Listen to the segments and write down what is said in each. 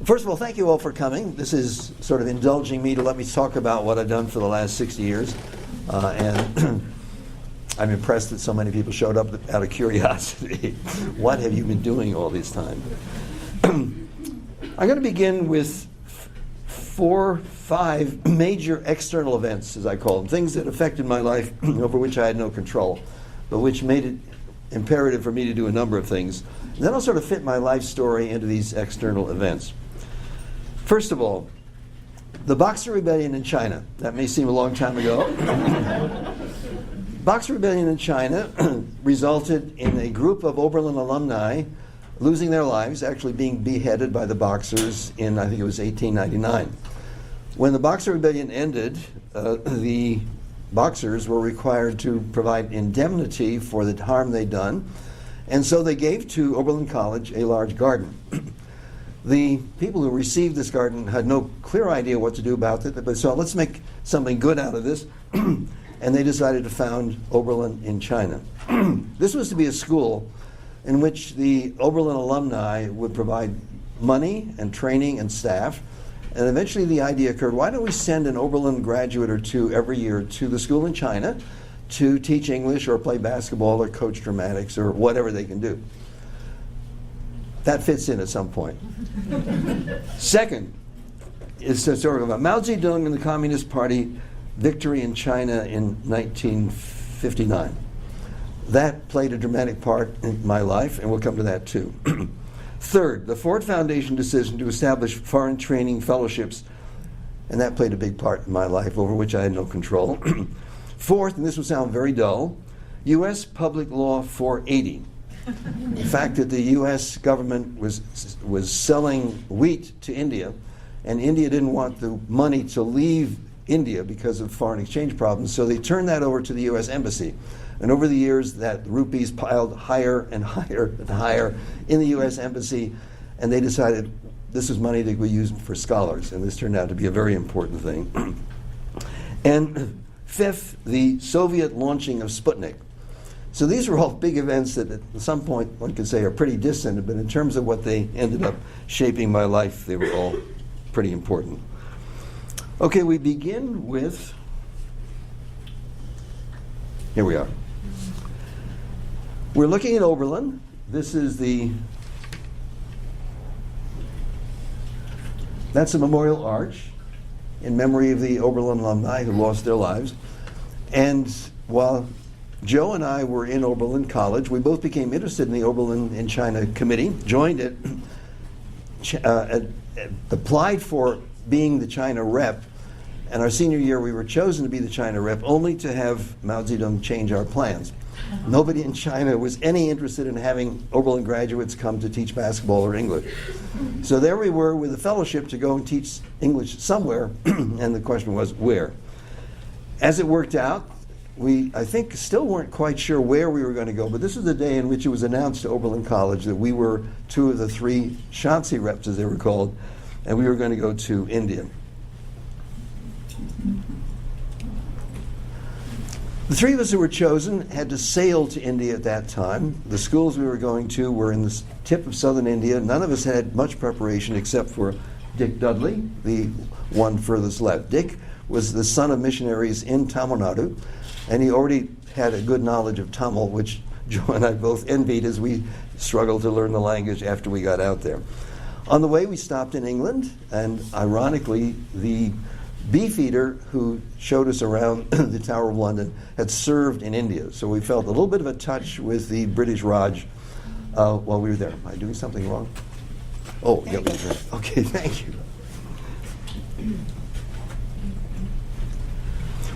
First of all, thank you all for coming. This is sort of indulging me to let me talk about what I've done for the last 60 years. And I'm impressed that so many people showed up out of curiosity. What have you been doing all this time? I'm going to begin with 4-5 major external events, as I call them, things that affected my life over which I had no control, but which made it imperative for me to do a number of things. And then I'll sort of fit my life story into these external events. First of all, the Boxer Rebellion in China. That may seem a long time ago. Boxer Rebellion in China resulted in a group of Oberlin alumni losing their lives, actually being beheaded by the Boxers in, I think it was 1899. When the Boxer Rebellion ended, the Boxers were required to provide indemnity for the harm they'd done, and so they gave to Oberlin College a large garden. The people who received this garden had no clear idea what to do about it, but so let's make something good out of this, and they decided to found Oberlin in China. This was to be a school in which the Oberlin alumni would provide money and training and staff, and eventually the idea occurred, why don't we send an Oberlin graduate or two every year to the school in China to teach English or play basketball or coach dramatics or whatever they can do. That fits in at some point. Second is a story about Mao Zedong and the Communist Party victory in China in 1959. That played a dramatic part in my life, and we'll come to that too. Third, the Ford Foundation decision to establish foreign training fellowships, and that played a big part in my life over which I had no control. Fourth, and this will sound very dull, U.S. Public Law 480. The fact that the U.S. government was selling wheat to India, and India didn't want the money to leave India because of foreign exchange problems, so they turned that over to the U.S. Embassy. And over the years, that rupees piled higher and higher and higher in the U.S. Embassy, and they decided this was money that we used for scholars, and this turned out to be a very important thing. And fifth, the Soviet launching of Sputnik. So these were all big events that at some point one could say are pretty distant, but in terms of what they ended up shaping my life, they were all pretty important. Okay, we begin with, here we are. We're looking at Oberlin. This is that's a memorial arch in memory of the Oberlin alumni who lost their lives. And while Joe and I were in Oberlin College, we both became interested in the Oberlin in China committee, joined it, applied for being the China rep, and our senior year we were chosen to be the China rep only to have Mao Zedong change our plans. Nobody in China was any interested in having Oberlin graduates come to teach basketball or English. So there we were with a fellowship to go and teach English somewhere, and the question was where. As it worked out, we, I think, still weren't quite sure where we were going to go, but this is the day in which it was announced to Oberlin College that we were two of the three Shanxi reps, as they were called, and we were going to go to India. The three of us who were chosen had to sail to India at that time. The schools we were going to were in the tip of southern India. None of us had much preparation except for Dick Dudley, the one furthest left. Dick was the son of missionaries in Tamilnadu, and he already had a good knowledge of Tamil, which Joe and I both envied as we struggled to learn the language after we got out there. On the way, we stopped in England, and ironically, the beefeater who showed us around the Tower of London had served in India, so we felt a little bit of a touch with the British Raj while we were there. Am I doing something wrong? Oh, yeah, okay, thank you.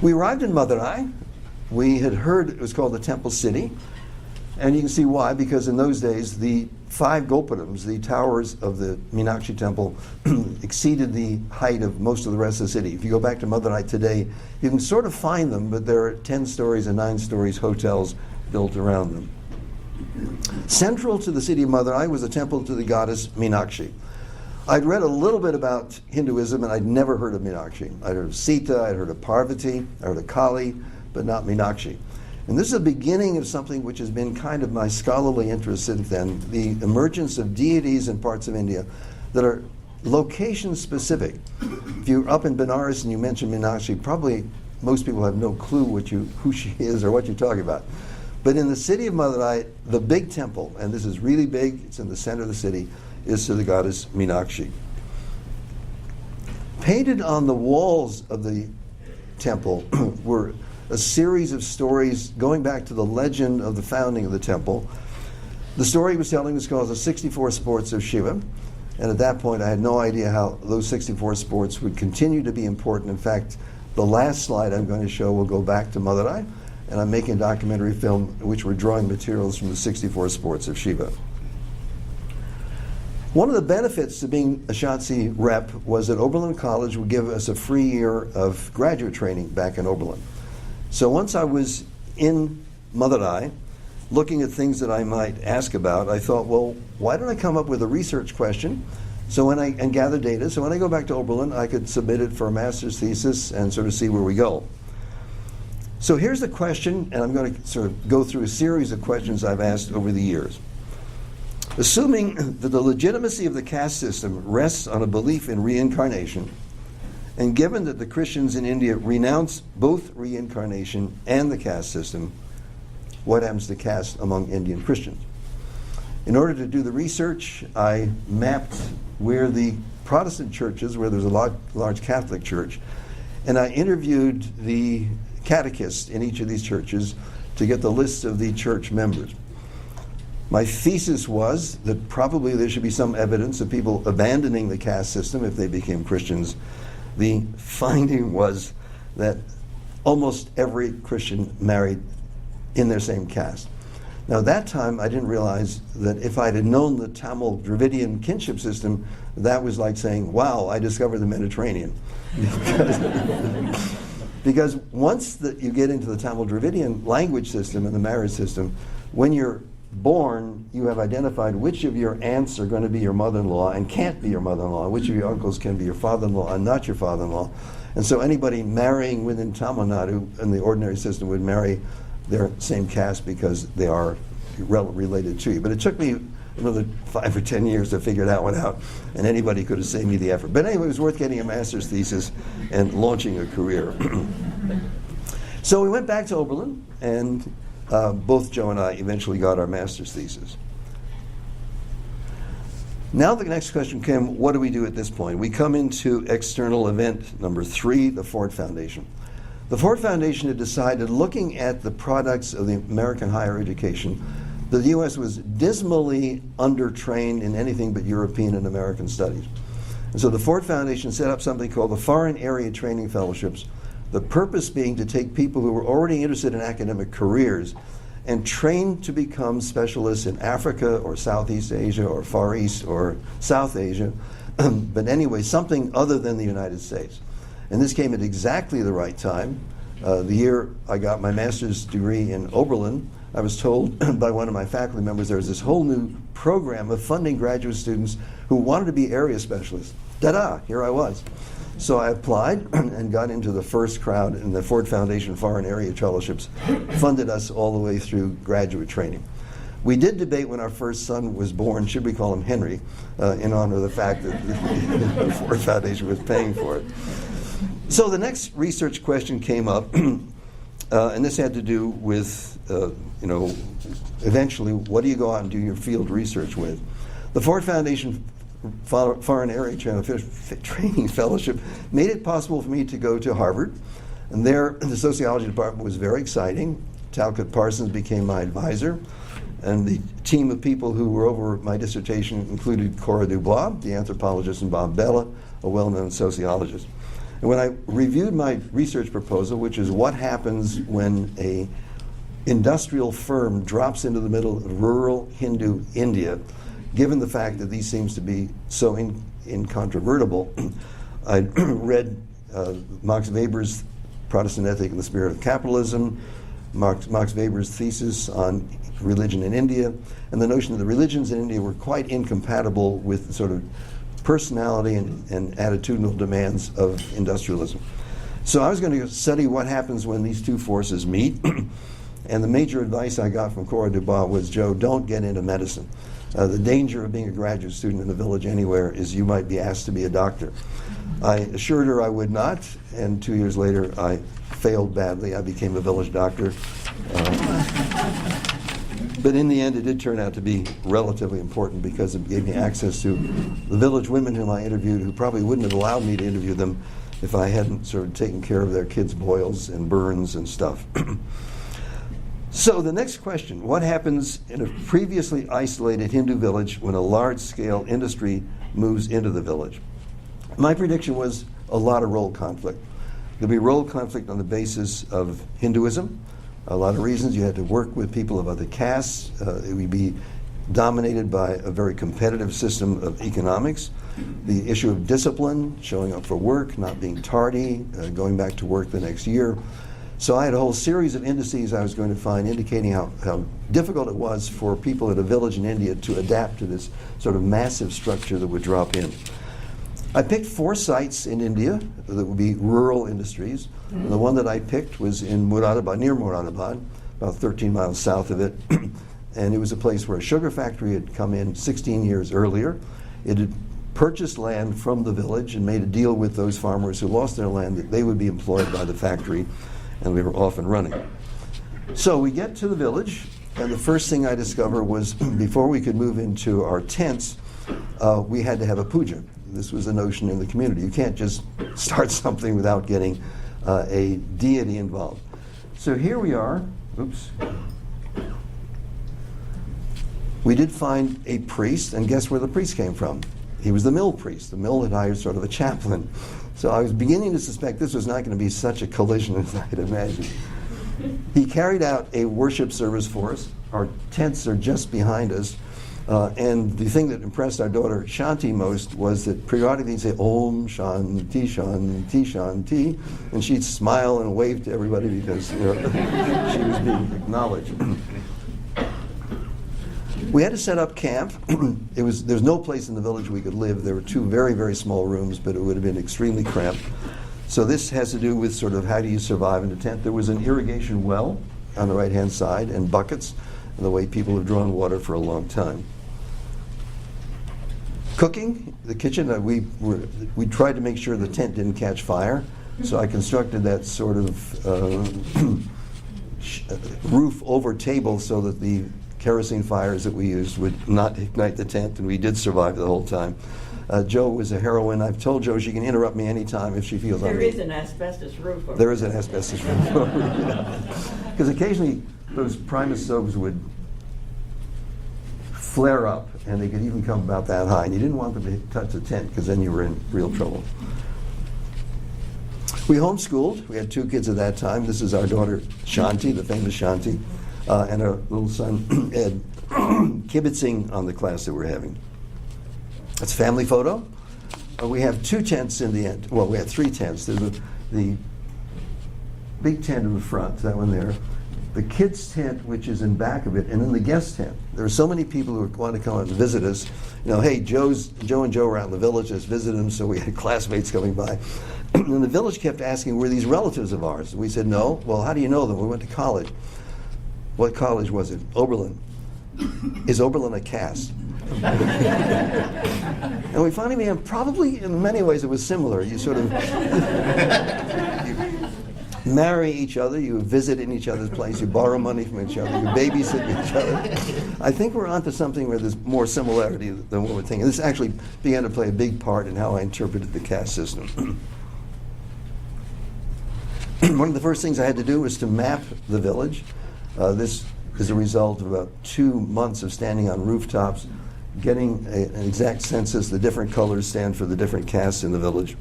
We arrived in Madurai. We had heard it was called the Temple City, and you can see why, because in those days the 5 Gopurams, the towers of the Meenakshi temple, exceeded the height of most of the rest of the city. If you go back to Madurai today, you can sort of find them, but there are 10 stories and 9 stories hotels built around them. Central to the city of Madurai was a temple to the goddess Meenakshi. I'd read a little bit about Hinduism, and I'd never heard of Meenakshi. I'd heard of Sita, I'd heard of Parvati, I heard of Kali, but not Meenakshi. And this is the beginning of something which has been kind of my scholarly interest since then, the emergence of deities in parts of India that are location specific. If you're up in Benares and you mention Meenakshi, probably most people have no clue who she is or what you're talking about. But in the city of Madurai, the big temple, and this is really big, it's in the center of the city, is to the goddess Meenakshi. Painted on the walls of the temple were a series of stories going back to the legend of the founding of the temple. The story he was telling was called the 64 Sports of Shiva. And at that point, I had no idea how those 64 sports would continue to be important. In fact, the last slide I'm going to show will go back to Madurai, and I'm making a documentary film in which we're drawing materials from the 64 sports of Shiva. One of the benefits to being a Shatsi rep was that Oberlin College would give us a free year of graduate training back in Oberlin. So once I was in Madurai, looking at things that I might ask about, I thought, well, why don't I come up with a research question and gather data, so when I go back to Oberlin, I could submit it for a master's thesis and sort of see where we go. So here's the question, and I'm going to sort of go through a series of questions I've asked over the years. Assuming that the legitimacy of the caste system rests on a belief in reincarnation, and given that the Christians in India renounce both reincarnation and the caste system, what happens to caste among Indian Christians? In order to do the research, I mapped where the Protestant churches, where there's a large Catholic church, and I interviewed the catechists in each of these churches to get the list of the church members. My thesis was that probably there should be some evidence of people abandoning the caste system if they became Christians. The finding was that almost every Christian married in their same caste. Now, at that time, I didn't realize that if I had known the Tamil Dravidian kinship system, that was like saying, wow, I discovered the Mediterranean. Because once you get into the Tamil Dravidian language system and the marriage system, when you're born, you have identified which of your aunts are going to be your mother-in-law and can't be your mother-in-law, and which of your uncles can be your father-in-law and not your father-in-law. And so anybody marrying within Tamilnadu in the ordinary system would marry their same caste because they are related to you. But it took me another 5 or 10 years to figure that one out, and anybody could have saved me the effort. But anyway, it was worth getting a master's thesis and launching a career. So we went back to Oberlin, and both Joe and I eventually got our master's thesis. Now the next question came, what do we do at this point? We come into external event number 3, the Ford Foundation. The Ford Foundation had decided, looking at the products of the American higher education, that the U.S. was dismally undertrained in anything but European and American studies. And so the Ford Foundation set up something called the Foreign Area Training Fellowships, the purpose being to take people who were already interested in academic careers and train to become specialists in Africa or Southeast Asia or Far East or South Asia, but anyway, something other than the United States. And this came at exactly the right time. The year I got my master's degree in Oberlin, I was told by one of my faculty members there was this whole new program of funding graduate students who wanted to be area specialists. Ta-da, here I was. So I applied and got into the first crowd, and the Ford Foundation Foreign Area Fellowships funded us all the way through graduate training. We did debate when our first son was born, should we call him Henry, in honor of the fact that the Ford Foundation was paying for it. So the next research question came up, and this had to do with, eventually, what do you go out and do your field research with? The Ford Foundation Foreign Area Training Fellowship made it possible for me to go to Harvard, and there the sociology department was very exciting. Talcott Parsons became my advisor, and the team of people who were over my dissertation included Cora Dubois, the anthropologist, and Bob Bella, a well-known sociologist. And when I reviewed my research proposal, which is what happens when a industrial firm drops into the middle of rural Hindu India, given the fact that these seems to be so incontrovertible, I read Max Weber's Protestant Ethic in the Spirit of Capitalism, Max Weber's thesis on religion in India, and the notion that the religions in India were quite incompatible with sort of personality and attitudinal demands of industrialism. So I was going to study what happens when these two forces meet, and the major advice I got from Cora Dubois was, Joe, don't get into medicine. The danger of being a graduate student in a village anywhere is you might be asked to be a doctor. I assured her I would not, and 2 years later I failed badly. I became a village doctor. But in the end, it did turn out to be relatively important because it gave me access to the village women whom I interviewed, who probably wouldn't have allowed me to interview them if I hadn't sort of taken care of their kids' boils and burns and stuff. So the next question, what happens in a previously isolated Hindu village when a large-scale industry moves into the village? My prediction was a lot of role conflict. There'll be role conflict on the basis of Hinduism. A lot of reasons. You had to work with people of other castes. It would be dominated by a very competitive system of economics. The issue of discipline, showing up for work, not being tardy, going back to work the next year. So I had a whole series of indices I was going to find indicating how difficult it was for people in a village in India to adapt to this sort of massive structure that would drop in. I picked 4 sites in India that would be rural industries. And the one that I picked was in Moradabad, near Moradabad, about 13 miles south of it. And it was a place where a sugar factory had come in 16 years earlier. It had purchased land from the village and made a deal with those farmers who lost their land that they would be employed by the factory, and we were off and running. So we get to the village, and the first thing I discovered was before we could move into our tents, we had to have a puja. This was a notion in the community. You can't just start something without getting a deity involved. So here we are. Oops. We did find a priest, and guess where the priest came from? He was the mill priest. The mill had hired sort of a chaplain. So I was beginning to suspect this was not going to be such a collision as I had imagined. He carried out a worship service for us. Our tents are just behind us. And the thing that impressed our daughter Shanti most was that periodically he'd say, Om Shanti, Shanti, Shanti, and she'd smile and wave to everybody because she was being acknowledged. We had to set up camp. There's no place in the village we could live. There were 2 very, very small rooms, but it would have been extremely cramped. So this has to do with sort of how do you survive in a tent. There was an irrigation well on the right-hand side and buckets, and the way people have drawn water for a long time. Cooking, the kitchen, we tried to make sure the tent didn't catch fire, so I constructed that sort of roof over table so that the kerosene fires that we used would not ignite the tent, and we did survive the whole time. Jo was a heroine. I've told Jo she can interrupt me anytime if she feels There is an asbestos roof over there. Is an asbestos roof over because occasionally those Primus stoves would flare up, and they could even come about that high, and you didn't want them to touch the tent because then you were in real trouble. We homeschooled. We had 2 kids at that time. This is our daughter Shanti, the famous Shanti, and our little son Ed, kibitzing on the class that we're having. That's a family photo. We have 2 tents in the end. Well, we had 3 tents. There's the big tent in the front, that one there. The kids' tent, which is in back of it, and then the guest tent. There are so many people who want to come out and visit us. Hey, Joe and Joe were out in the village, just visited them, so we had classmates coming by. And the village kept asking, were these relatives of ours? We said, no. Well, how do you know them? We went to college. What college was it? Oberlin. Is Oberlin a caste? And we finally began, probably in many ways it was similar. You sort of you marry each other, you visit in each other's place, you borrow money from each other, you babysit each other. I think we're onto something where there's more similarity than what we're thinking. This actually began to play a big part in how I interpreted the caste system. One of the first things I had to do was to map the village. This is a result of about 2 months of standing on rooftops, getting an exact census. The different colors stand for the different castes in the village.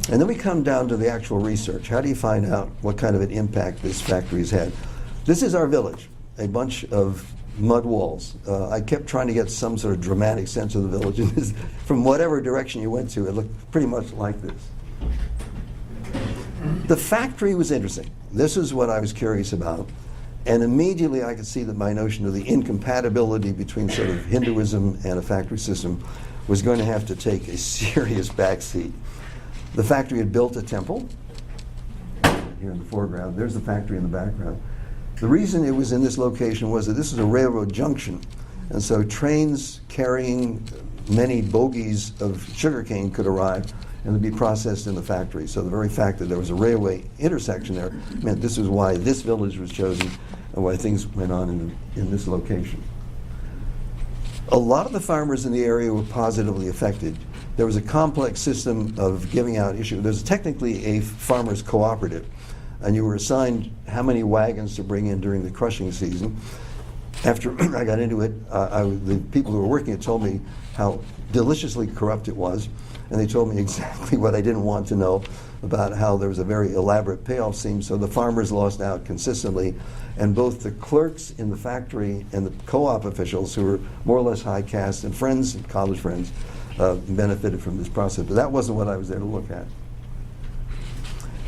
And then we come down to the actual research. How do you find out what kind of an impact this factory's had? This is our village, a bunch of mud walls. I kept trying to get some sort of dramatic sense of the village. And from whatever direction you went to, it looked pretty much like this. The factory was interesting. This is what I was curious about. And immediately I could see that my notion of the incompatibility between sort of Hinduism and a factory system was going to have to take a serious backseat. The factory had built a temple here in the foreground. There's the factory in the background. The reason it was in this location was that this is a railroad junction, and so trains carrying many bogies of sugarcane could arrive and would be processed in the factory. So the very fact that there was a railway intersection there meant this is why this village was chosen and why things went on in this location. A lot of the farmers in the area were positively affected. There was a complex system of giving out issues. There's technically a farmers cooperative, and you were assigned how many wagons to bring in during the crushing season. After I got into it, the people who were working it told me how deliciously corrupt it was, and they told me exactly what I didn't want to know about how there was a very elaborate payoff scheme, so the farmers lost out consistently, and both the clerks in the factory and the co-op officials, who were more or less high caste and friends, and college friends, benefited from this process. But that wasn't what I was there to look at.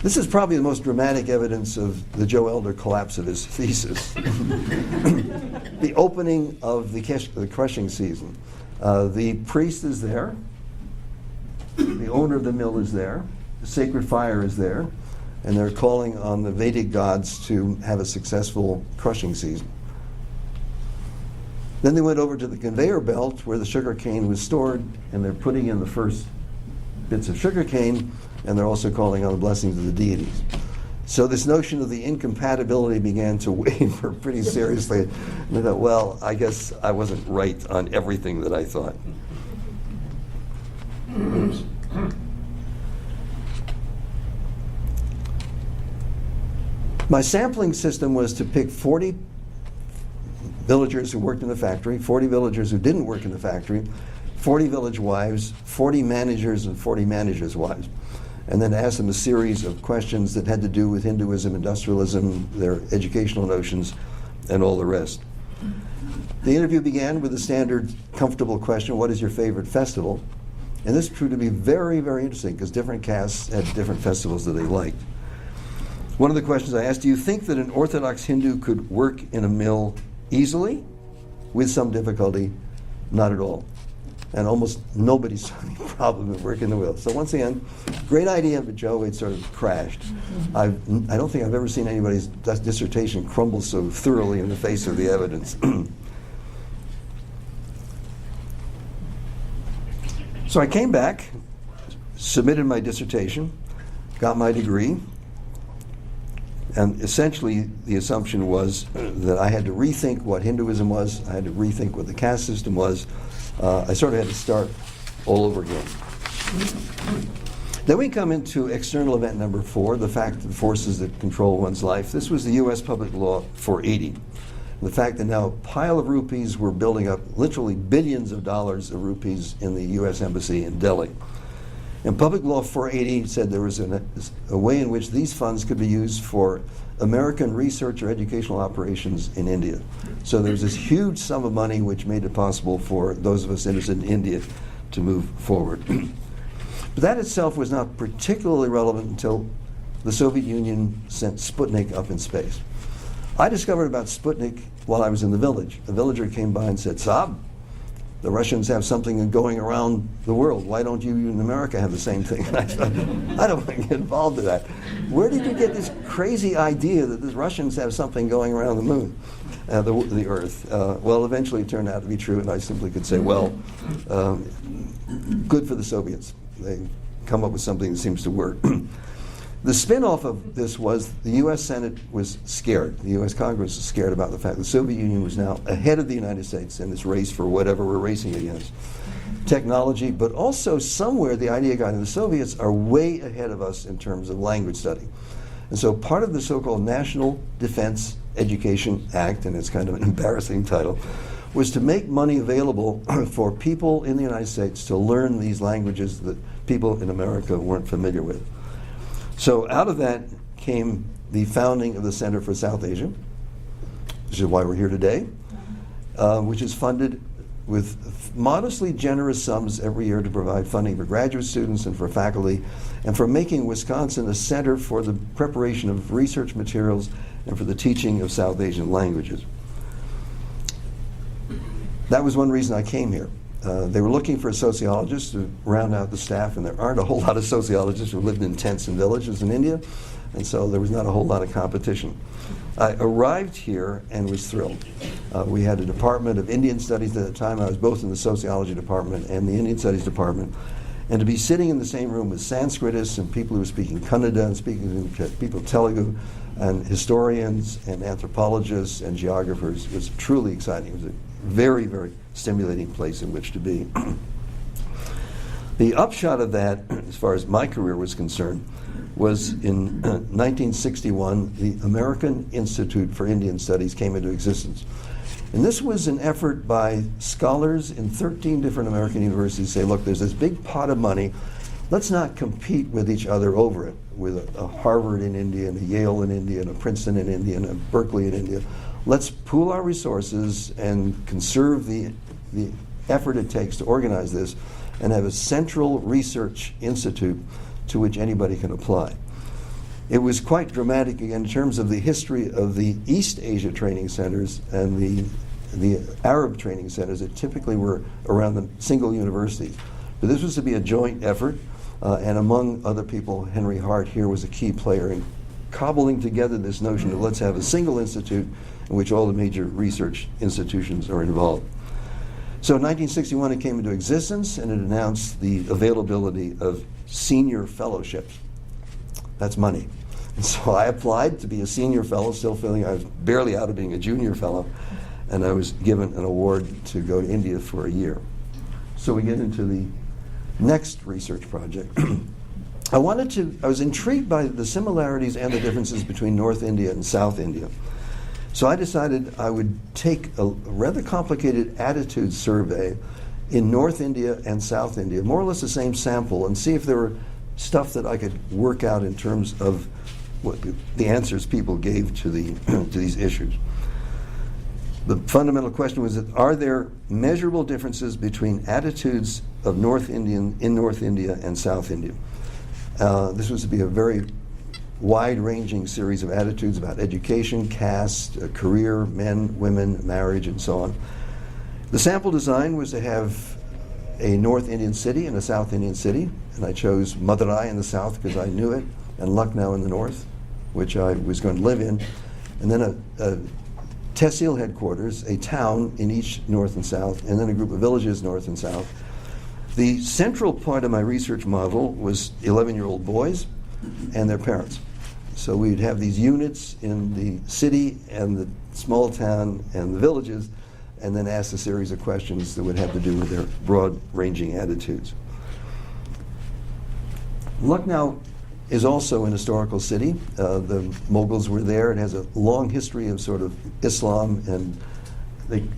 This is probably the most dramatic evidence of the Joe Elder collapse of his thesis. The opening of the crushing season. The priest is there. The owner of the mill is there. The sacred fire is there. And they're calling on the Vedic gods to have a successful crushing season. Then they went over to the conveyor belt where the sugar cane was stored, and they're putting in the first bits of sugar cane, and they're also calling on the blessings of the deities. So this notion of the incompatibility began to waver pretty seriously. And I thought, well, I guess I wasn't right on everything that I thought. Oops. My sampling system was to pick 40 villagers who worked in the factory, 40 villagers who didn't work in the factory, 40 village wives, 40 managers, and 40 managers' wives, and then ask them a series of questions that had to do with Hinduism, industrialism, their educational notions, and all the rest. The interview began with the standard comfortable question, what is your favorite festival? And this proved to be very, very interesting because different castes had different festivals that they liked. One of the questions I asked, do you think that an Orthodox Hindu could work in a mill easily? With some difficulty? Not at all. And almost nobody saw any problem with working the mill. So once again, great idea, but Joe, it sort of crashed. I don't think I've ever seen anybody's dissertation crumble so thoroughly in the face of the evidence. So I came back, submitted my dissertation, got my degree, and essentially the assumption was that I had to rethink what Hinduism was, I had to rethink what the caste system was. I sort of had to start all over again. Then we come into external event number 4, the fact of the forces that control one's life. This was the U.S. Public Law 480. The fact that now a pile of rupees were building up, literally billions of dollars of rupees in the U.S. Embassy in Delhi. And Public Law 480 said there was a way in which these funds could be used for American research or educational operations in India. So there was this huge sum of money which made it possible for those of us interested in India to move forward. But that itself was not particularly relevant until the Soviet Union sent Sputnik up in space. I discovered about Sputnik while I was in the village. A villager came by and said, Saab, the Russians have something going around the world. Why don't you in America have the same thing? And I thought, I don't want to get involved in that. Where did you get this crazy idea that the Russians have something going around the moon, the Earth? Well, eventually it turned out to be true, and I simply could say, well, good for the Soviets. They come up with something that seems to work. The spin-off of this was the U.S. Senate was scared. The U.S. Congress was scared about the fact the Soviet Union was now ahead of the United States in this race for whatever we're racing against. Technology, but also somewhere the idea got in the Soviets are way ahead of us in terms of language study. And so part of the so-called National Defense Education Act, and it's kind of an embarrassing title, was to make money available for people in the United States to learn these languages that people in America weren't familiar with. So out of that came the founding of the Center for South Asia, which is why we're here today, which is funded with modestly generous sums every year to provide funding for graduate students and for faculty, and for making Wisconsin a center for the preparation of research materials and for the teaching of South Asian languages. That was one reason I came here. They were looking for a sociologist to round out the staff, and there aren't a whole lot of sociologists who lived in tents and villages in India, and so there was not a whole lot of competition. I arrived here and was thrilled. We had a department of Indian studies at the time. I was both in the sociology department and the Indian studies department. And to be sitting in the same room with Sanskritists and people who were speaking Kannada and speaking people Telugu and historians and anthropologists and geographers was truly exciting. It was a very, very stimulating place in which to be. The upshot of that, as far as my career was concerned, was in 1961, the American Institute for Indian Studies came into existence. And this was an effort by scholars in 13 different American universities to say, look, there's this big pot of money. Let's not compete with each other over it, with a Harvard in India and a Yale in India and a Princeton in India and a Berkeley in India. Let's pool our resources and conserve the effort it takes to organize this and have a central research institute to which anybody can apply. It was quite dramatic in terms of the history of the East Asia training centers and the Arab training centers that typically were around the single universities. But this was to be a joint effort, and among other people, Henry Hart here was a key player in cobbling together this notion of let's have a single institute in which all the major research institutions are involved. So in 1961 it came into existence, and it announced the availability of senior fellowships. That's money. And so I applied to be a senior fellow, still feeling I was barely out of being a junior fellow, and I was given an award to go to India for a year. So we get into the next research project. I was intrigued by the similarities and the differences between North India and South India. So I decided I would take a rather complicated attitude survey in North India and South India, more or less the same sample, and see if there were stuff that I could work out in terms of what the answers people gave to these issues. The fundamental question was that, are there measurable differences between attitudes of North India and South India? This was to be a very wide-ranging series of attitudes about education, caste, career, men, women, marriage, and so on. The sample design was to have a North Indian city and a South Indian city, and I chose Madurai in the south because I knew it, and Lucknow in the north, which I was going to live in, and then a tehsil headquarters, a town in each north and south, and then a group of villages north and south. The central point of my research model was 11-year-old boys and their parents. So we'd have these units in the city and the small town and the villages, and then ask a series of questions that would have to do with their broad-ranging attitudes. Lucknow is also an historical city. The Mughals were there. It has a long history of sort of Islam, and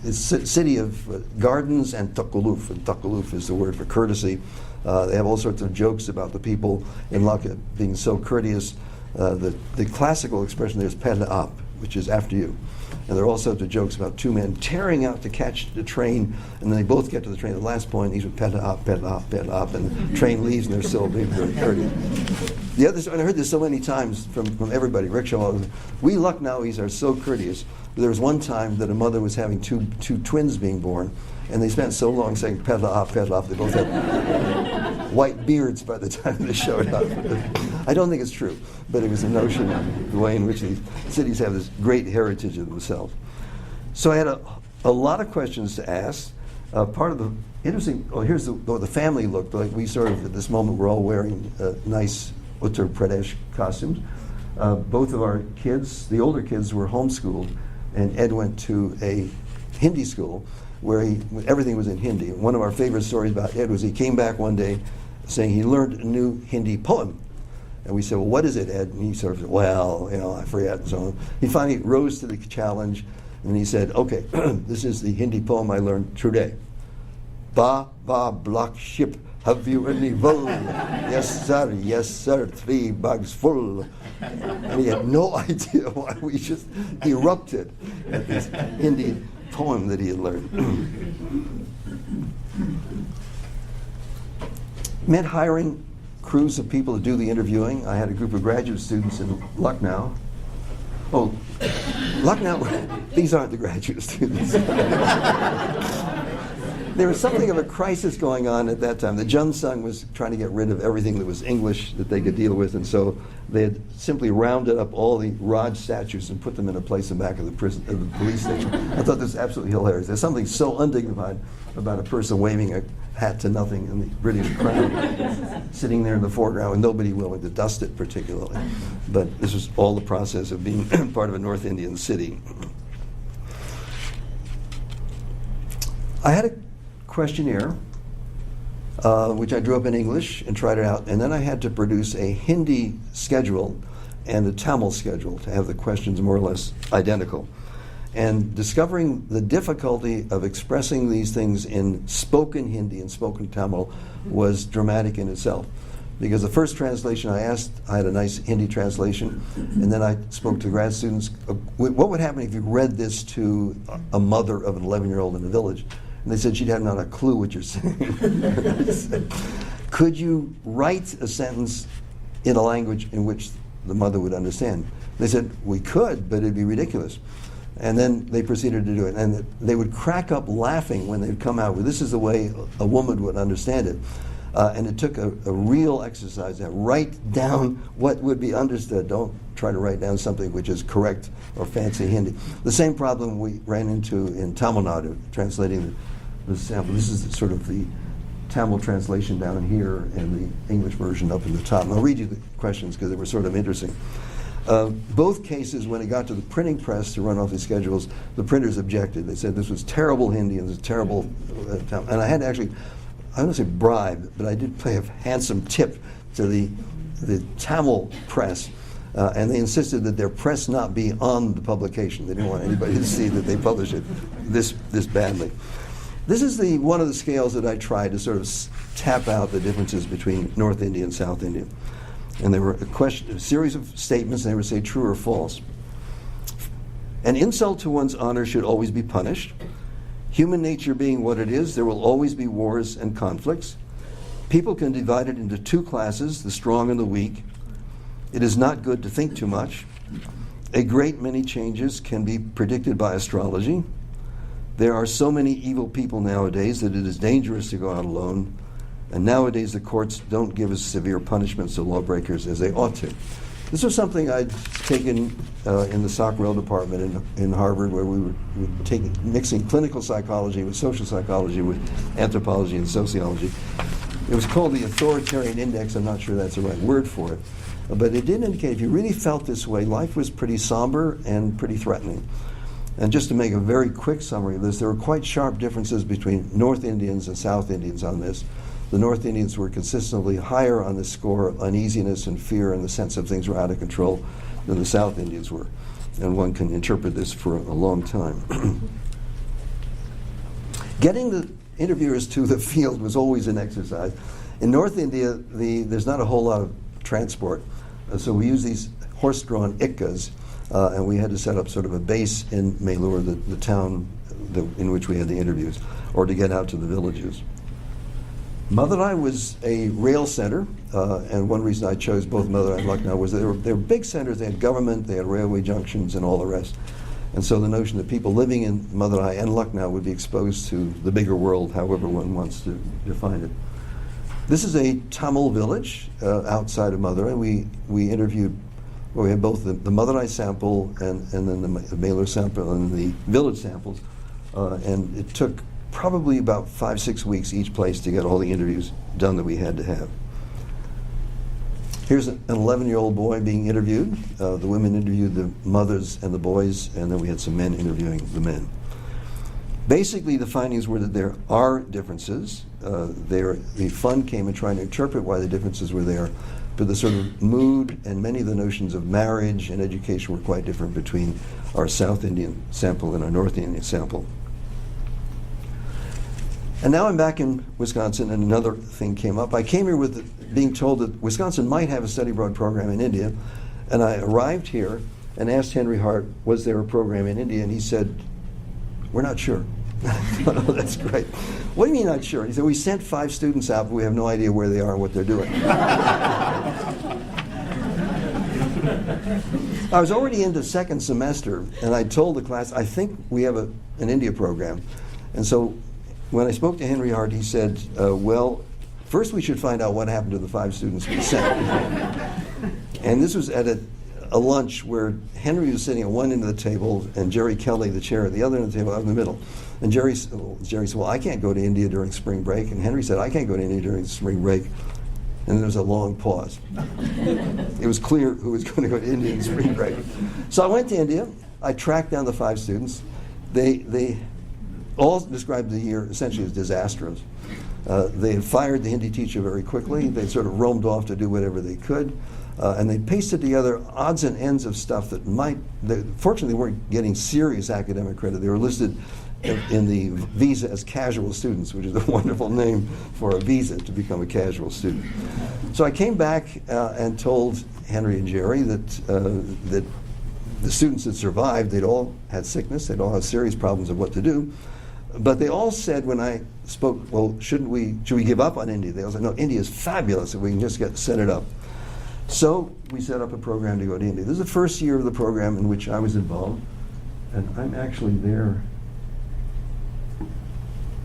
it's a city of gardens and takaluf. And takaluf is the word for courtesy. They have all sorts of jokes about the people in Lucknow being so courteous. The classical expression there is pehla aap, which is after you. And there are all sorts of jokes about two men tearing out to catch the train, and then they both get to the train at the last point, and he's pehla aap, and the train leaves, and they're still being very courteous. The other, and I heard this so many times from everybody, rickshaw, we Lucknowis are so courteous. There was one time that a mother was having two twins being born, and they spent so long saying pehla aap, they both had white beards by the time they showed up. I don't think it's true, but it was a notion of the way in which these cities have this great heritage of themselves. So I had a lot of questions to ask. Part of the interesting, here's what the family looked like. We sort of, at this moment, we're all wearing nice Uttar Pradesh costumes. Both of our kids, the older kids, were homeschooled, and Ed went to a Hindi school where everything was in Hindi. One of our favorite stories about Ed was he came back one day saying he learned a new Hindi poem. And we said, well, what is it, Ed? And he sort of said, well, I forget, and so on. He finally rose to the challenge, and he said, okay, this is the Hindi poem I learned today. Ba, black ship, have you any wool? Yes, sir, 3 bags full. And he had no idea why we just erupted at this Hindi poem that he had learned. Meant hiring crews of people to do the interviewing. I had a group of graduate students in Lucknow. Oh, Lucknow, these aren't the graduate students. there was something of a crisis going on at that time. The Junsung was trying to get rid of everything that was English that they could deal with, and so they had simply rounded up all the Raj statues and put them in a place in the back of the prison, of the police station. I thought this was absolutely hilarious. There's something so undignified about a person waving a hat to nothing in the British crown, sitting there in the foreground with nobody willing to dust it particularly. But this was all the process of being part of a North Indian city. I had a questionnaire, which I drew up in English and tried it out, and then I had to produce a Hindi schedule and a Tamil schedule to have the questions more or less identical. And discovering the difficulty of expressing these things in spoken Hindi and spoken Tamil was dramatic in itself. Because the first translation I asked, I had a nice Hindi translation, and then I spoke to grad students, what would happen if you read this to a mother of an 11-year-old in a village? And they said she'd have not a clue what you're saying. Could you write a sentence in a language in which the mother would understand? They said, we could, but it'd be ridiculous. And then they proceeded to do it. And they would crack up laughing when they'd come out with, this is the way a woman would understand it. And it took a real exercise to write down what would be understood. Don't try to write down something which is correct or fancy Hindi. The same problem we ran into in Tamilnadu, translating the sample. This is sort of the Tamil translation down here and the English version up in the top. And I'll read you the questions because they were sort of interesting. Both cases, when it got to the printing press to run off the schedules, the printers objected. They said this was terrible Hindi and this was terrible Tamil. And I had to actually, I don't want to say bribe, but I did pay a handsome tip to the Tamil press, and they insisted that their press not be on the publication. They didn't want anybody to see that they published it this badly. This is one of the scales that I tried to sort of tap out the differences between North India and South India. And there were a series of statements, and they would say true or false. An insult to one's honor should always be punished. Human nature being what it is, there will always be wars and conflicts. People can divide it into two classes, the strong and the weak. It is not good to think too much. A great many changes can be predicted by astrology. There are so many evil people nowadays that it is dangerous to go out alone. And nowadays the courts don't give as severe punishments to lawbreakers as they ought to. This was something I'd taken in the Sockrell department in Harvard, where we were mixing clinical psychology with social psychology with anthropology and sociology. It was called the Authoritarian Index. I'm not sure that's the right word for it. But it did indicate if you really felt this way, life was pretty somber and pretty threatening. And just to make a very quick summary of this, there were quite sharp differences between North Indians and South Indians on this. The North Indians were consistently higher on the score of uneasiness and fear and the sense of things were out of control than the South Indians were. And one can interpret this for a long time. Getting the interviewers to the field was always an exercise. In North India, there's not a whole lot of transport. So we use these horse-drawn ikkas, and we had to set up sort of a base in Melur, the town in which we had the interviews, or to get out to the villages. Madurai was a rail center, and one reason I chose both Madurai and Lucknow was they were big centers. They had government, they had railway junctions, and all the rest. And so the notion that people living in Madurai and Lucknow would be exposed to the bigger world, however one wants to define it. This is a Tamil village outside of Madurai. We interviewed, well, we had both the Madurai sample and then the Melur sample and the village samples, and it took probably about 5-6 weeks each place to get all the interviews done that we had to have. Here's an 11-year-old boy being interviewed. The women interviewed the mothers and the boys, and then we had some men interviewing the men. Basically, the findings were that there are differences. The fun came in trying to interpret why the differences were there, but the sort of mood and many of the notions of marriage and education were quite different between our South Indian sample and our North Indian sample. And now I'm back in Wisconsin, and another thing came up. I came here with being told that Wisconsin might have a study abroad program in India, and I arrived here and asked Henry Hart, was there a program in India? And he said, we're not sure. Oh, that's great. What do you mean not sure? He said, we sent 5 students out, but we have no idea where they are and what they're doing. I was already into second semester, and I told the class, I think we have an India program. And so when I spoke to Henry Hart, he said, well, first we should find out what happened to the 5 students we sent. And this was at a lunch where Henry was sitting at one end of the table and Jerry Kelly, the chair, at the other end of the table, out in the middle. And Jerry said, well, I can't go to India during spring break. And Henry said, I can't go to India during spring break. And there was a long pause. It was clear who was going to go to India in spring break. So I went to India. I tracked down the 5 students. They all described the year essentially as disastrous. They had fired the Hindi teacher very quickly. They sort of roamed off to do whatever they could. And they pasted together odds and ends of stuff that fortunately weren't getting serious academic credit. They were listed in the visa as casual students, which is a wonderful name for a visa to become a casual student. So I came back and told Henry and Jerry that the students that survived, they'd all had sickness, they'd all had serious problems of what to do. But they all said when I spoke, well, should we give up on India? They all said, no, India is fabulous if we can just set it up. So we set up a program to go to India. This is the first year of the program in which I was involved. And I'm actually there.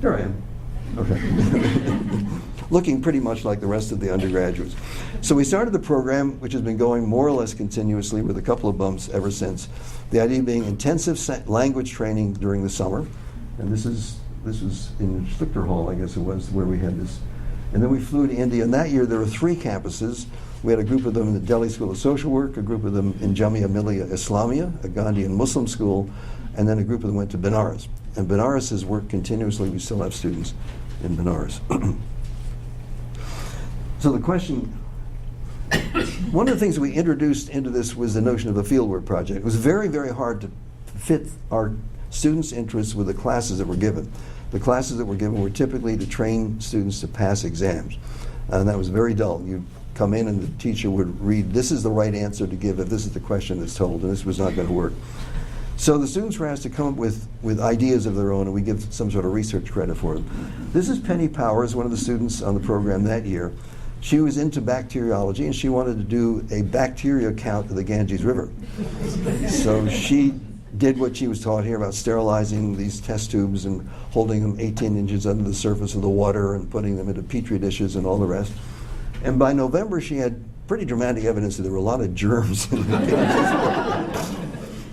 There I am. Okay. Looking pretty much like the rest of the undergraduates. So we started the program, which has been going more or less continuously with a couple of bumps ever since. The idea being intensive language training during the summer. And this was in Schlichter Hall, I guess it was, where we had this. And then we flew to India. And that year there were 3 campuses. We had a group of them in the Delhi School of Social Work, a group of them in Jamia Millia Islamia, a Gandhian Muslim school, and then a group of them went to Benares. And Benares has worked continuously. We still have students in Benares. So the question, one of the things we introduced into this was the notion of a fieldwork project. It was very, very hard to fit our students' interests with the classes that were given. The classes that were given were typically to train students to pass exams. And that was very dull. You'd come in and the teacher would read, this is the right answer to give if this is the question that's told, and this was not going to work. So the students were asked to come up with ideas of their own, and we give some sort of research credit for them. This is Penny Powers, one of the students on the program that year. She was into bacteriology, and she wanted to do a bacteria count of the Ganges River. So she did what she was taught here about sterilizing these test tubes and holding them 18 inches under the surface of the water and putting them into petri dishes and all the rest. And by November, she had pretty dramatic evidence that there were a lot of germs in the Ganges River.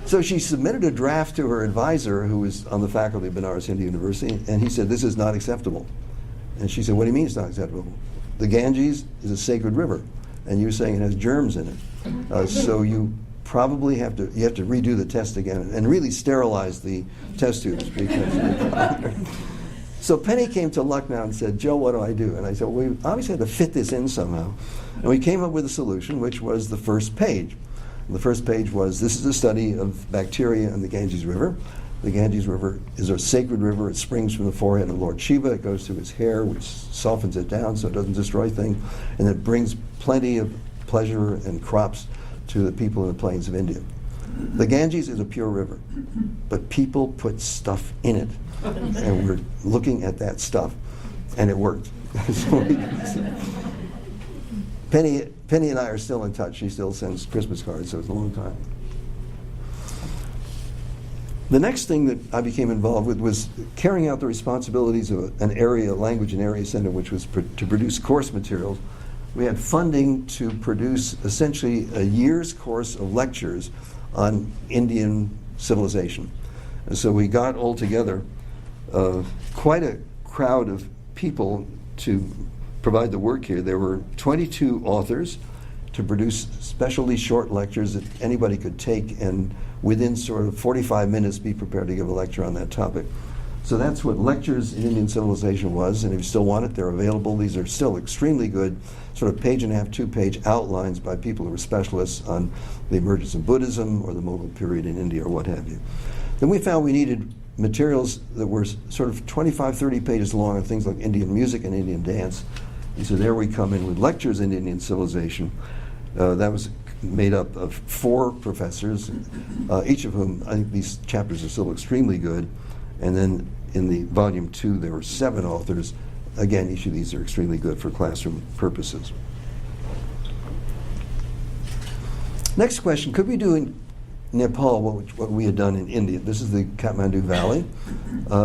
So she submitted a draft to her advisor, who was on the faculty of Benares Hindu University, and he said, this is not acceptable. And she said, what do you mean it's not acceptable? The Ganges is a sacred river, and you're saying it has germs in it. So you probably have to redo the test again and really sterilize the test tubes. So Penny came to Lucknow and said, Joe, what do I do? And I said, well, we obviously had to fit this in somehow. And we came up with a solution, which was the first page. And the first page was, this is a study of bacteria in the Ganges River. The Ganges River is a sacred river. It springs from the forehead of Lord Shiva. It goes through his hair, which softens it down so it doesn't destroy things. And it brings plenty of pleasure and crops to the people in the plains of India. The Ganges is a pure river, but people put stuff in it. And we're looking at that stuff, and it worked. Penny and I are still in touch. She still sends Christmas cards, so it's a long time. The next thing that I became involved with was carrying out the responsibilities of an area, language and area center, which was to produce course materials. We had funding to produce essentially a year's course of lectures on Indian civilization. And so we got all together quite a crowd of people to provide the work here. There were 22 authors to produce specialty short lectures that anybody could take and within sort of 45 minutes be prepared to give a lecture on that topic. So that's what Lectures in Indian Civilization was, and if you still want it, they're available. These are still extremely good, sort of page and a half, 2-page outlines by people who are specialists on the emergence of Buddhism or the Mughal period in India or what have you. Then we found we needed materials that were sort of 25, 30 pages long on things like Indian music and Indian dance. And so there we come in with Lectures in Indian Civilization. That was made up of 4 professors, each of whom, I think these chapters are still extremely good. And then in the volume 2, there were 7 authors. Again, each of these are extremely good for classroom purposes. Next question, could we do Nepal, what we had done in India. This is the Kathmandu Valley.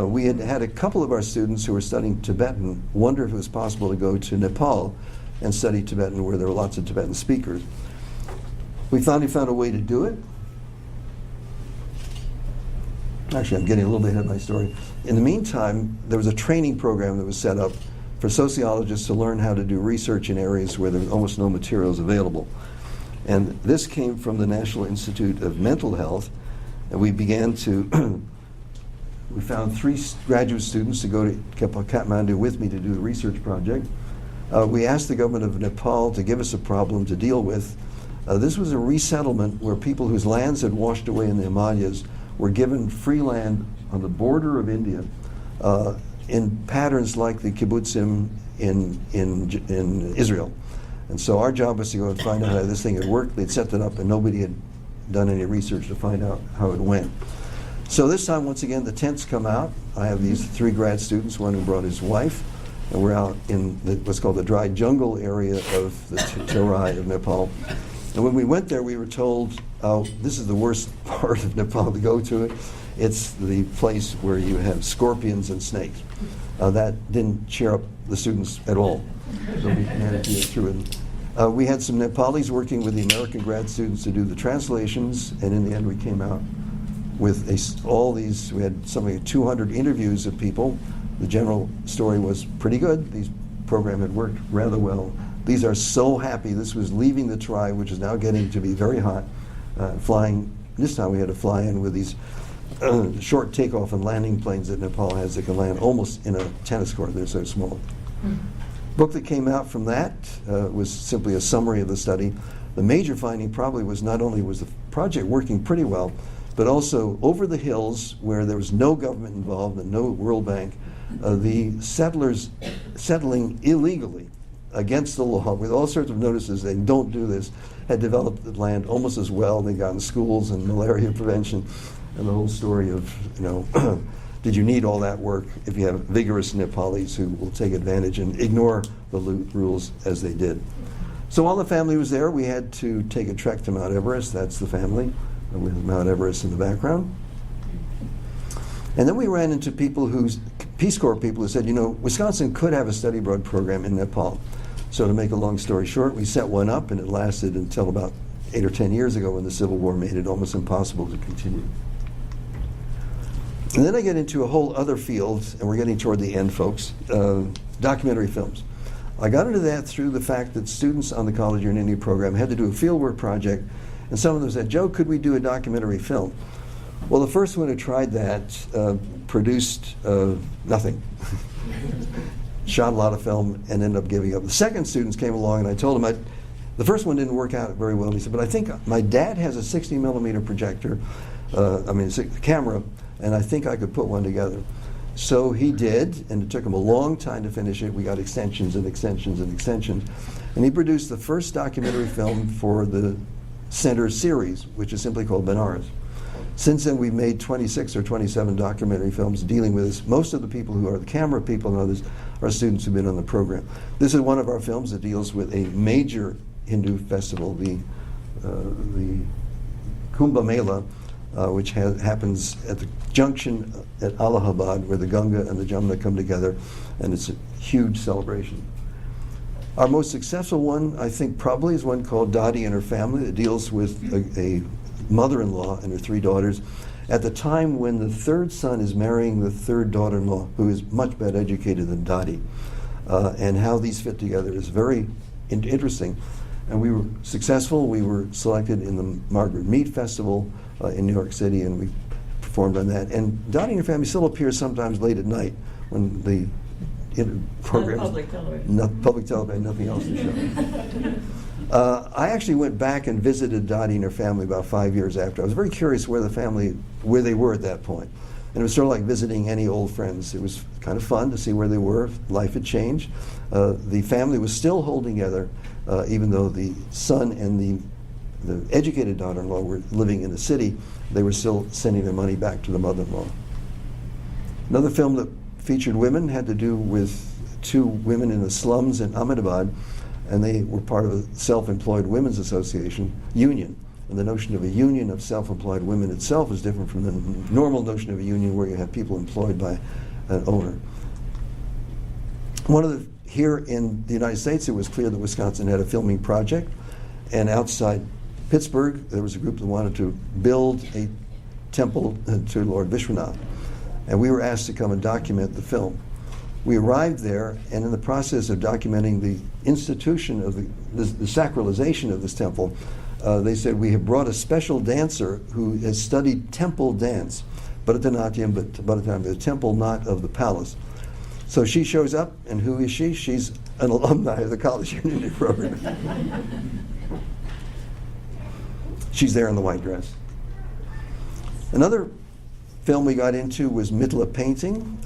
We had had a couple of our students who were studying Tibetan wonder if it was possible to go to Nepal and study Tibetan where there were lots of Tibetan speakers. We finally found a way to do it. Actually, I'm getting a little bit ahead of my story. In the meantime, there was a training program that was set up for sociologists to learn how to do research in areas where there was almost no materials available. And this came from the National Institute of Mental Health, and we began to, we found 3 graduate students to go to Kathmandu with me to do the research project. We asked the government of Nepal to give us a problem to deal with. This was a resettlement where people whose lands had washed away in the Himalayas were given free land on the border of India in patterns like the kibbutzim in Israel. And so our job was to go and find out how this thing had worked. They'd set it up and nobody had done any research to find out how it went. So this time, once again, the tents come out. I have these 3 grad students, one who brought his wife, and we're out in what's called the dry jungle area of the Terai of Nepal. And when we went there, we were told, oh, this is the worst part of Nepal to go to. It's the place where you have scorpions and snakes. That didn't cheer up the students at all. So we managed to get through it. We had some Nepalis working with the American grad students to do the translations, and in the end we came out with all these, we had something like 200 interviews of people. The general story was pretty good. The program had worked rather well. These are so happy. This was leaving the Terai, which is now getting to be very hot, flying. This time we had to fly in with these short takeoff and landing planes that Nepal has that can land almost in a tennis court. They're so small. Book that came out from that was simply a summary of the study. The major finding probably was not only was the project working pretty well, but also over the hills where there was no government involved and no World Bank, the settlers settling illegally against the law with all sorts of notices saying don't do this, had developed the land almost as well. They got in schools and malaria prevention and the whole story of, did you need all that work if you have vigorous Nepalis who will take advantage and ignore the rules as they did. So while the family was there, we had to take a trek to Mount Everest. That's the family, with Mount Everest in the background. And then we ran into people Peace Corps people who said, Wisconsin could have a study abroad program in Nepal. So to make a long story short, we set one up, and it lasted until about 8 or 10 years ago when the Civil War made it almost impossible to continue. And then I get into a whole other field, and we're getting toward the end, folks, documentary films. I got into that through the fact that students on the College Year in India program had to do a fieldwork project, and some of them said, Joe, could we do a documentary film? Well, the first one who tried that produced nothing. Shot a lot of film and ended up giving up. The second students came along, and I told them, the first one didn't work out very well. He said, but I think my dad has a 60 millimeter projector, camera, and I think I could put one together. So he did, and it took him a long time to finish it. We got extensions and extensions and extensions. And he produced the first documentary film for the Center series, which is simply called Benares. Since then, we've made 26 or 27 documentary films dealing with this. Most of the people who are the camera people and others are students who've been on the program. This is one of our films that deals with a major Hindu festival, the Kumbh Mela, which happens at the junction at Allahabad where the Ganga and the Jamuna come together, and it's a huge celebration. Our most successful one, I think, probably is one called Dadi and Her Family that deals with a mother-in-law and her 3 daughters at the time when the third son is marrying the third daughter-in-law, who is much better educated than Dadi, and how these fit together is very interesting. And we were successful. We were selected in the Margaret Mead Festival in New York City, and we performed on that. And Dottie and Her Family still appears sometimes late at night when the programs. Public television. Not public television, nothing else to show. I actually went back and visited Dottie and her family about 5 years after. I was very curious where they were at that point. And it was sort of like visiting any old friends. It was kind of fun to see where they were. Life had changed. The family was still holding together, even though the son and the educated daughter-in-law were living in the city. They were still sending their money back to the mother-in-law. Another film that featured women had to do with 2 women in the slums in Ahmedabad, and they were part of a self-employed women's association union. And the notion of a union of self-employed women itself is different from the normal notion of a union where you have people employed by an owner. Here in the United States, it was clear that Wisconsin had a filming project, and outside Pittsburgh, there was a group that wanted to build a temple to Lord Vishwanath, and we were asked to come and document the film. We arrived there, and in the process of documenting the institution of the sacralization of this temple, they said, we have brought a special dancer who has studied temple dance, Bharatanatyam, but Bharatanatyam, the temple not of the palace. So she shows up, and who is she? She's an alumni of the College Unity program. She's there in the white dress. Another film we got into was Mithila painting.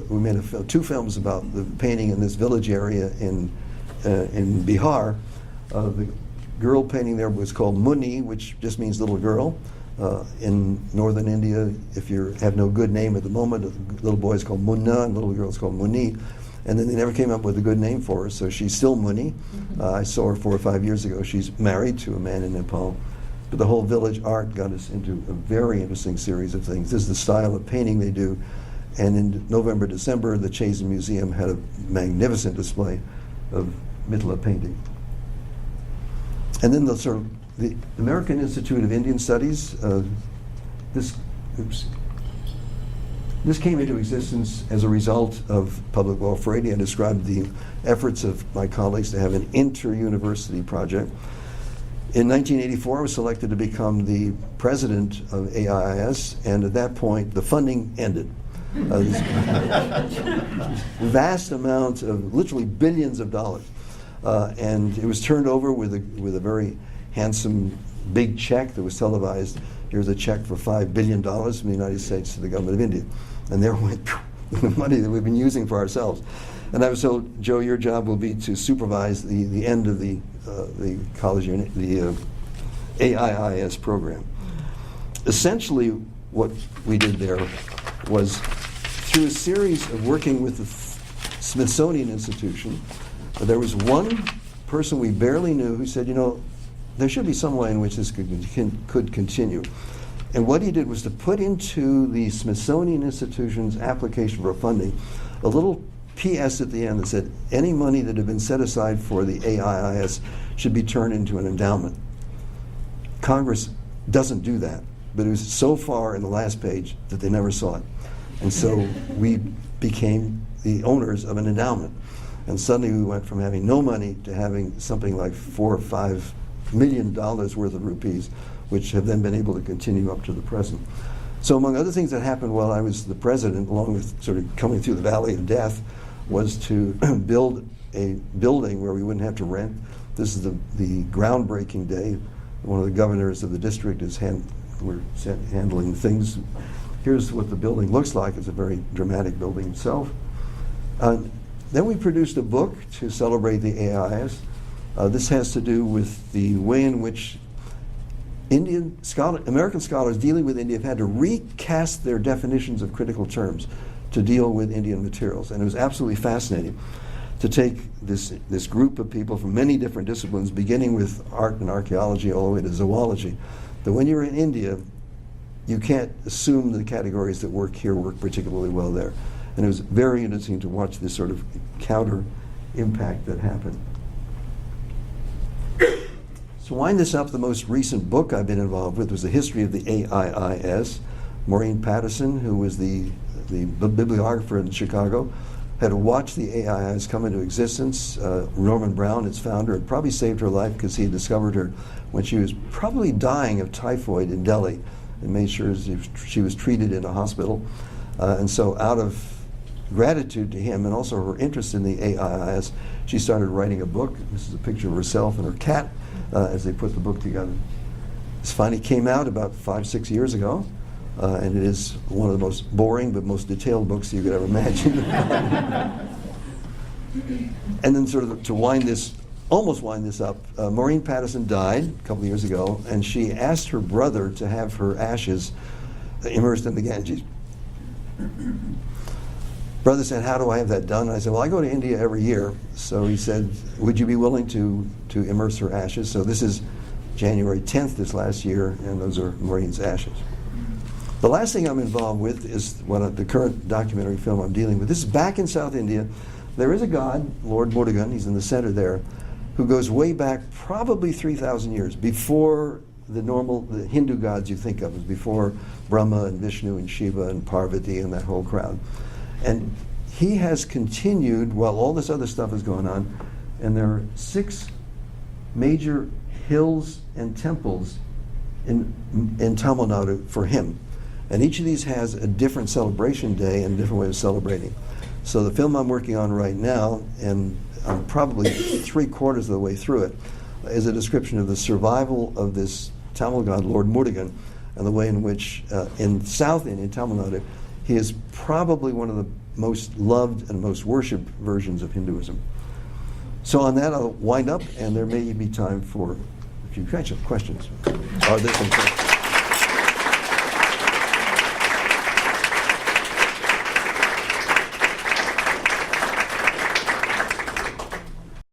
We made two films about the painting in this village area in Bihar. The girl painting there was called Muni, which just means little girl. In northern India, if you have no good name at the moment, a little boy is called Munna and little girl is called Muni. And then they never came up with a good name for her, so she's still Muni. I saw her 4 or 5 years ago. She's married to a man in Nepal. But the whole village art got us into a very interesting series of things. This is the style of painting they do. And in November, December, the Chazen Museum had a magnificent display of Mithila painting. And then the American Institute of Indian Studies, this came into existence as a result of Public Welfare Radio. I described the efforts of my colleagues to have an inter-university project. In 1984, I was selected to become the president of AIIS, and at that point, the funding ended. This vast amount of, literally billions of dollars. And it was turned over with a very handsome big check that was televised. Here's a check for $5 billion from the United States to the government of India. And there went the money that we've been using for ourselves. And I was told, Joe, your job will be to supervise the end of the college unit, the AIIS program. Essentially, what we did there was, through a series of working with the Smithsonian Institution, there was one person we barely knew who said, there should be some way in which this could continue. And what he did was to put into the Smithsonian Institution's application for funding a little PS at the end that said any money that had been set aside for the AIIS should be turned into an endowment. Congress doesn't do that, but it was so far in the last page that they never saw it. And so we became the owners of an endowment. And suddenly we went from having no money to having something like $4 or $5 million worth of rupees, which have then been able to continue up to the present. So among other things that happened while I was the president, along with sort of coming through the valley of death, was to build a building where we wouldn't have to rent. This is the groundbreaking day. One of the governors of the district is handling things. Here's what the building looks like. It's a very dramatic building itself. Then we produced a book to celebrate the AIIS. This has to do with the way in which American scholars dealing with India have had to recast their definitions of critical terms to deal with Indian materials. And it was absolutely fascinating to take this group of people from many different disciplines, beginning with art and archaeology all the way to zoology, that when you're in India, you can't assume the categories that work here work particularly well there. And it was very interesting to watch this sort of counter impact that happened. To wind this up, the most recent book I've been involved with was the history of the AIIS. Maureen Patterson, who was the bibliographer in Chicago, had watched the AIIS come into existence. Norman Brown, its founder, had probably saved her life because he had discovered her when she was probably dying of typhoid in Delhi and made sure she was treated in a hospital. And so out of gratitude to him and also her interest in the AIIS, she started writing a book. This is a picture of herself and her cat as they put the book together. This finally came out about 5-6 years ago, and it is one of the most boring but most detailed books you could ever imagine. And then sort of to almost wind this up, Maureen Patterson died a couple of years ago, and she asked her brother to have her ashes immersed in the Ganges. Brother said, how do I have that done? And I said, well, I go to India every year. So he said, would you be willing to immerse her ashes? So this is January 10th this last year, and those are Maureen's ashes. The last thing I'm involved with is the current documentary film I'm dealing with. This is back in South India. There is a god, Lord Murugan, he's in the center there, who goes way back probably 3,000 years, before the Hindu gods you think of, before Brahma and Vishnu and Shiva and Parvati and that whole crowd. And he has continued while all this other stuff is going on, and there are 6 major hills and temples in Tamilnadu for him. And each of these has a different celebration day and a different way of celebrating. So the film I'm working on right now, and I'm probably 3/4 of the way through it, is a description of the survival of this Tamil god, Lord Murugan, and the way in which in South India, Tamilnadu, he is probably one of the most loved and most worshipped versions of Hinduism. So on that, I'll wind up, and there may be time for a few questions. Are there some questions?